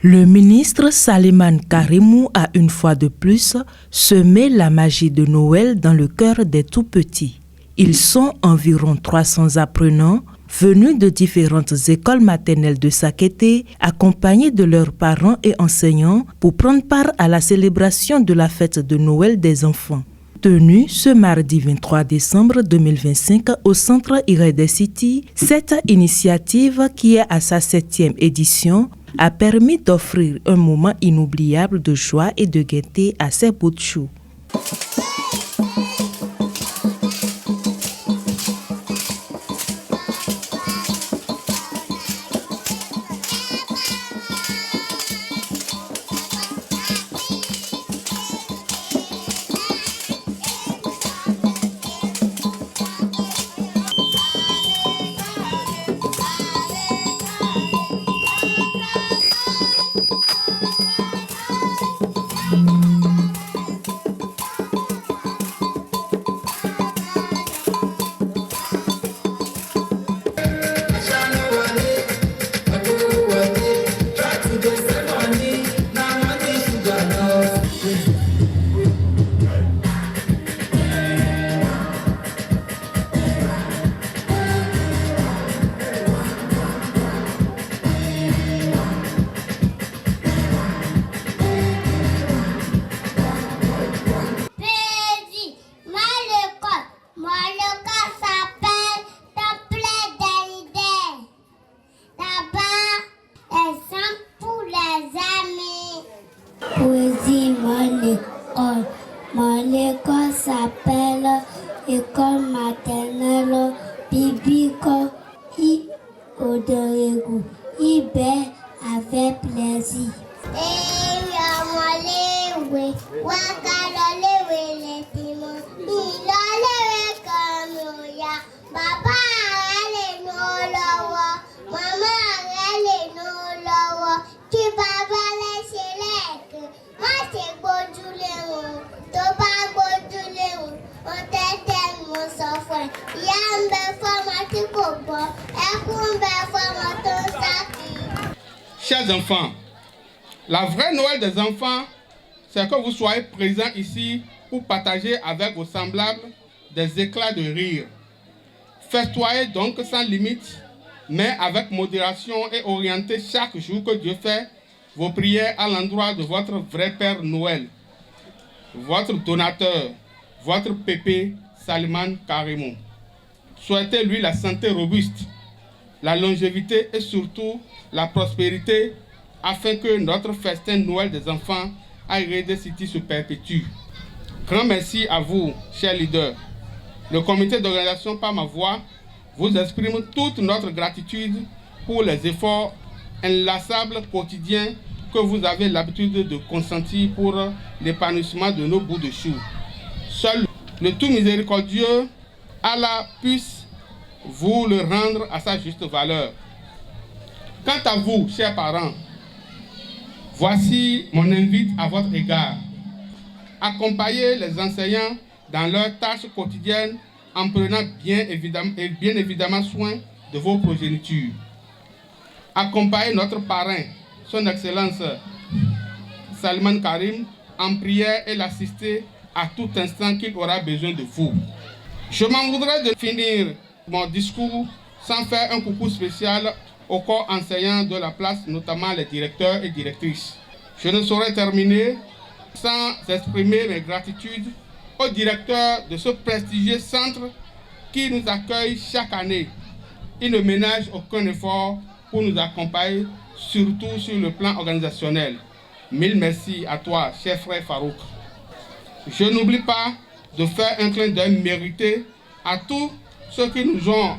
Le ministre Salimane Karimou a une fois de plus semé la magie de Noël dans le cœur des tout-petits. Ils sont environ 300 apprenants venus de différentes écoles maternelles de Sakété, accompagnés de leurs parents et enseignants pour prendre part à la célébration de la fête de Noël des enfants. Tenue ce mardi 23 décembre 2025 au centre Irede City, cette initiative qui est à sa 7e édition a permis d'offrir un moment inoubliable de joie et de gaieté à ces bouts de chou. Poésie, mon école s'appelle École maternelle Bibico I Oderegu. IB avec plaisir. Chers enfants, la vraie Noël des enfants, c'est que vous soyez présents ici pour partager avec vos semblables des éclats de rire. Festoyez donc sans limite, mais avec modération et orientez chaque jour que Dieu fait vos prières à l'endroit de votre vrai Père Noël, votre donateur, votre pépé Salimane Karimou. Souhaitez-lui la santé robuste, la longévité et surtout la prospérité afin que notre festin Noël des enfants à Irede City se perpétue. Grand merci à vous, chers leaders. Le comité d'organisation par ma voix vous exprime toute notre gratitude pour les efforts inlassables quotidiens que vous avez l'habitude de consentir pour l'épanouissement de nos bouts de chou. Seul le tout miséricordieux Allah puisse vous le rendre à sa juste valeur. Quant à vous, chers parents, voici mon invite à votre égard. Accompagnez les enseignants dans leurs tâches quotidiennes en prenant bien évidemment soin de vos progénitures. Accompagnez notre parrain, son Excellence Salimane Karim, en prière et l'assister à tout instant qu'il aura besoin de vous. Je m'en voudrais de finir mon discours sans faire un coucou spécial au corps enseignant de la place, notamment les directeurs et directrices. Je ne saurais terminer sans exprimer mes gratitudes au directeur de ce prestigieux centre qui nous accueille chaque année. Il ne ménage aucun effort pour nous accompagner, surtout sur le plan organisationnel. Mille merci à toi, cher frère Farouk. Je n'oublie pas de faire un clin d'œil mérité à tous ceux qui nous ont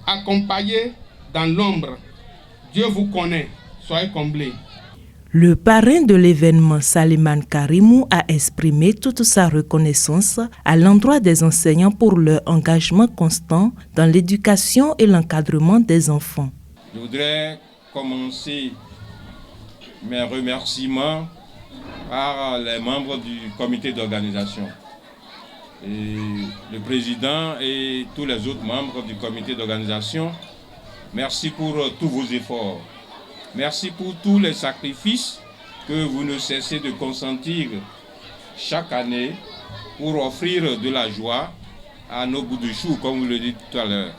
accompagnés dans l'ombre. Dieu vous connaît, soyez comblés. Le parrain de l'événement, Salimane Karimou, a exprimé toute sa reconnaissance à l'endroit des enseignants pour leur engagement constant dans l'éducation et l'encadrement des enfants. Je voudrais commencer mes remerciements par les membres du comité d'organisation. Et le président et tous les autres membres du comité d'organisation, merci pour tous vos efforts. Merci pour tous les sacrifices que vous ne cessez de consentir chaque année pour offrir de la joie à nos bouts de chou, comme vous le dites tout à l'heure.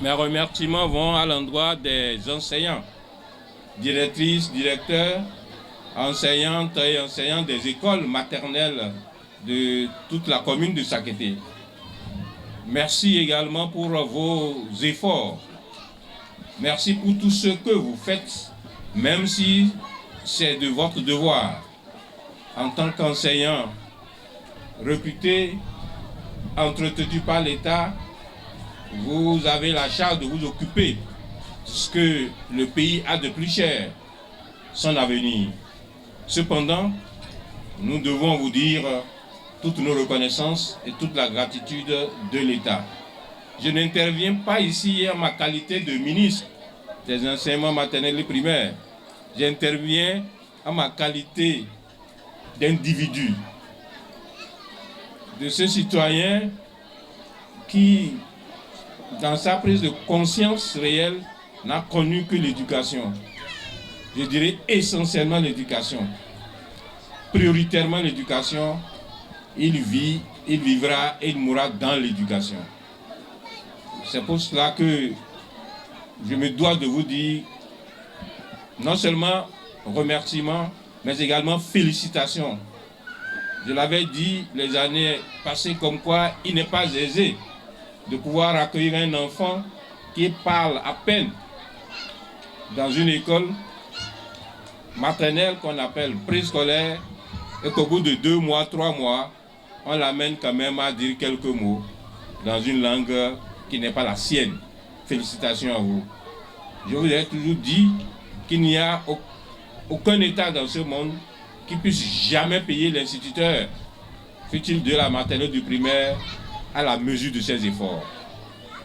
Mes remerciements vont à l'endroit des enseignants, directrices, directeurs, enseignantes et enseignants des écoles maternelles de toute la commune de Sakété. Merci également pour vos efforts. Merci pour tout ce que vous faites, même si c'est de votre devoir. En tant qu'enseignant réputé, entretenu par l'État, vous avez la charge de vous occuper de ce que le pays a de plus cher, son avenir. Cependant, nous devons vous dire toutes nos reconnaissances et toute la gratitude de l'État. Je n'interviens pas ici en ma qualité de ministre des enseignements maternels et primaires. J'interviens en ma qualité d'individu, de ce citoyen qui, dans sa prise de conscience réelle, n'a connu que l'éducation. Je dirais essentiellement l'éducation. Prioritairement l'éducation. Il vit, il vivra et il mourra dans l'éducation. C'est pour cela que je me dois de vous dire non seulement remerciements, mais également félicitations. Je l'avais dit les années passées comme quoi il n'est pas aisé de pouvoir accueillir un enfant qui parle à peine dans une école maternelle qu'on appelle préscolaire et qu'au bout de 2 mois, 3 mois, on l'amène quand même à dire quelques mots dans une langue qui n'est pas la sienne. Félicitations à vous. Je vous ai toujours dit qu'il n'y a aucun État dans ce monde qui puisse jamais payer l'instituteur, fût-il de la maternelle ou du primaire, à la mesure de ses efforts.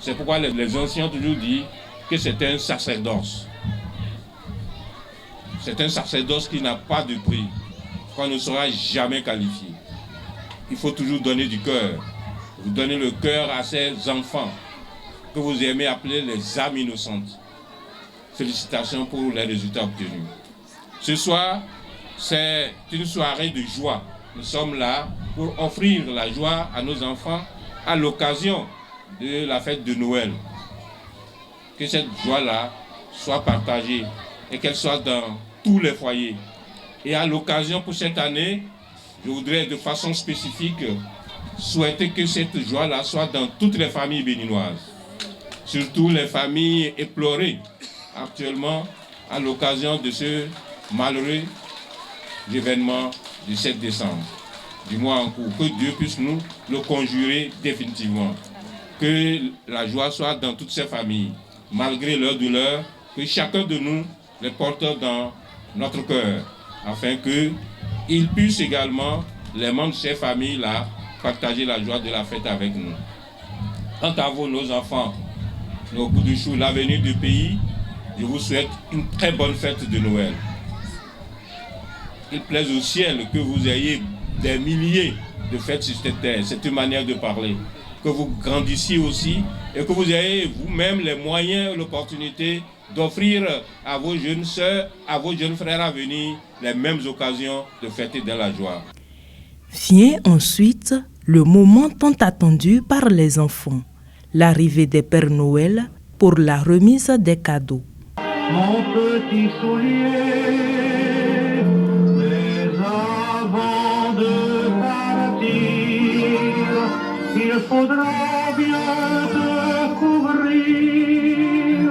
C'est pourquoi les anciens ont toujours dit que c'est un sacerdoce. C'est un sacerdoce qui n'a pas de prix, qu'on ne sera jamais qualifié. Il faut toujours donner du cœur. Vous donnez le cœur à ces enfants que vous aimez appeler les âmes innocentes. Félicitations pour les résultats obtenus. Ce soir, c'est une soirée de joie. Nous sommes là pour offrir la joie à nos enfants à l'occasion de la fête de Noël. Que cette joie-là soit partagée et qu'elle soit dans tous les foyers. Et à l'occasion pour cette année, je voudrais de façon spécifique souhaiter que cette joie-là soit dans toutes les familles béninoises. Surtout les familles éplorées actuellement à l'occasion de ce malheureux événement du 7 décembre, du mois en cours. Que Dieu puisse nous le conjurer définitivement. Que la joie soit dans toutes ces familles, malgré leur douleur, que chacun de nous les porte dans notre cœur, afin qu'ils puissent également, les membres de ces familles-là, partager la joie de la fête avec nous. Quant à vous, nos enfants, nos bouts de chou, l'avenir du pays, je vous souhaite une très bonne fête de Noël. Il plaise au ciel que vous ayez des milliers de fêtes sur cette terre, c'est une manière de parler. Que vous grandissiez aussi et que vous ayez vous-même les moyens et l'opportunité d'offrir à vos jeunes sœurs, à vos jeunes frères à venir les mêmes occasions de fêter dans la joie. Vient ensuite le moment tant attendu par les enfants, l'arrivée des Pères Noël pour la remise des cadeaux. Mon petit soulier, mais avant de partir, il faudra bien te couvrir.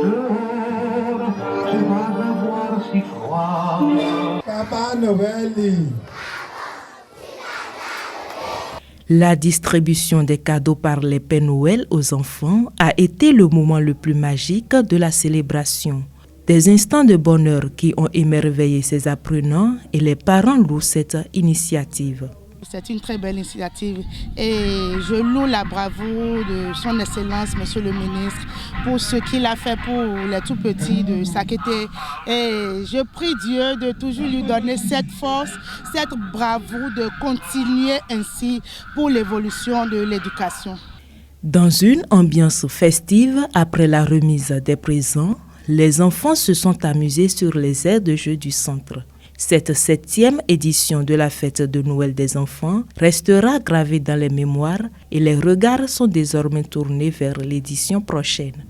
Dehors, tu vas avoir si froid. Papa Noël. La distribution des cadeaux par les Pères Noël aux enfants a été le moment le plus magique de la célébration. Des instants de bonheur qui ont émerveillé ses apprenants et les parents louent cette initiative. C'est une très belle initiative et je loue la bravoure de son Excellence, Monsieur le ministre, pour ce qu'il a fait pour les tout-petits de Sakété. Et je prie Dieu de toujours lui donner cette force, cette bravoure de continuer ainsi pour l'évolution de l'éducation. Dans une ambiance festive après la remise des présents, les enfants se sont amusés sur les aires de jeu du centre. Cette 7e édition de la fête de Noël des enfants restera gravée dans les mémoires et les regards sont désormais tournés vers l'édition prochaine.